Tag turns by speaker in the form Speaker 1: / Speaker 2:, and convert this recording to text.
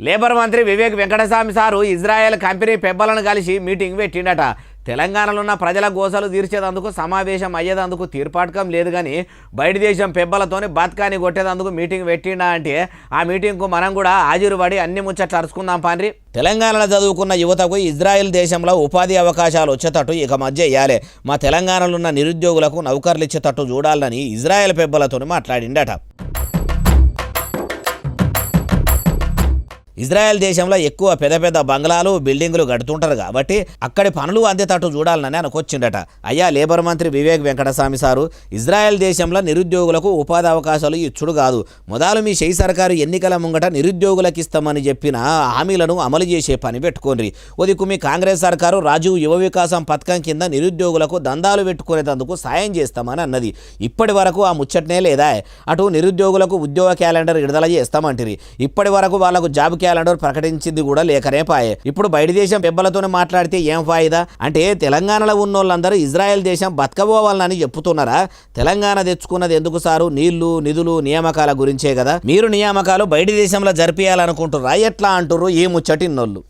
Speaker 1: Labour మంత్రి వివేక్ వెంకటస్వామి సారు Israel company పెబ్బలను కలిసి మీటింగ్ పెట్టిండట. తెలంగాణలో ఉన్న ప్రజల గోసలు తీర్చేందుకు సమావేశం అయ్యేందుకు తీర్పాటకం లేదు కానీ బయట దేశం పెబ్బలతోని బతకాని కొట్టేందుకు మీటింగ్ పెట్టిండా అంటే ఆ మీటింగ్కు మనం కూడా హాజరుపడి అన్ని ముచ్చట్లు అరుచుకుందాం పాండ్రి. తెలంగాణలో చదువుకున్న యువతకు ఇజ్రాయెల్ దేశంలో ఉపాధి అవకాశాలు వచ్చేటట్టు ఇక మధ్య ఇయ్యాలి. మా తెలంగాణలో ఉన్న నిరుద్యోగులకు నౌకర్లు ఇచ్చేటట్టు చూడాలని ఇజ్రాయెల్ పెబ్బలతోని మాట్లాడిండట. ఇజ్రాయెల్ దేశంలో ఎక్కువ పెద్ద పెద్ద బంగ్లాలు బిల్డింగులు కడుతుంటారు కాబట్టి అక్కడి పనులు అందేటట్టు చూడాలని అనుకొచ్చిండట. అయ్యా లేబర్ మంత్రి వివేక్ వెంకటస్వామి సారు ఇజ్రాయెల్ దేశంలో నిరుద్యోగులకు ఉపాధి అవకాశాలు ఇచ్చుడు కాదు, మొదలు మీ షెయి సర్కారు ఎన్నికల ముంగట నిరుద్యోగులకు ఇస్తామని చెప్పిన హామీలను అమలు చేసే పని పెట్టుకోండి. ఉదికు మీ కాంగ్రెస్ సర్కారు రాజీవ్ యువ వికాసం పథకం కింద నిరుద్యోగులకు దందాలు పెట్టుకునేందుకు సాయం చేస్తామని అన్నది. ఇప్పటి వరకు ఆ ముచ్చటనే లేదా? అటు నిరుద్యోగులకు ఉద్యోగ క్యాలెండర్ విడుదల చేస్తామంటిరి, ఇప్పటి వరకు వాళ్లకు జాబ్ క్యాలెండర్ ప్రకటించింది కూడా లేకనే పాయే. ఇప్పుడు బయట దేశం పెబ్బలతోనే మాట్లాడితే ఏం ఫాయిదా? అంటే తెలంగాణలో ఉన్నోళ్ళందరూ ఇజ్రాయెల్ దేశం బతకబోవాలని చెప్పుతున్నారా? తెలంగాణ తెచ్చుకున్నది ఎందుకు సారు? నీళ్లు, నిధులు, నియామకాల గురించే కదా. మీరు నియామకాలు బయట దేశంలో జరిపియాలనుకుంటున్నారా? ఎట్లా అంటుర్రు ఈ ముచ్చటిన్నోళ్ళు?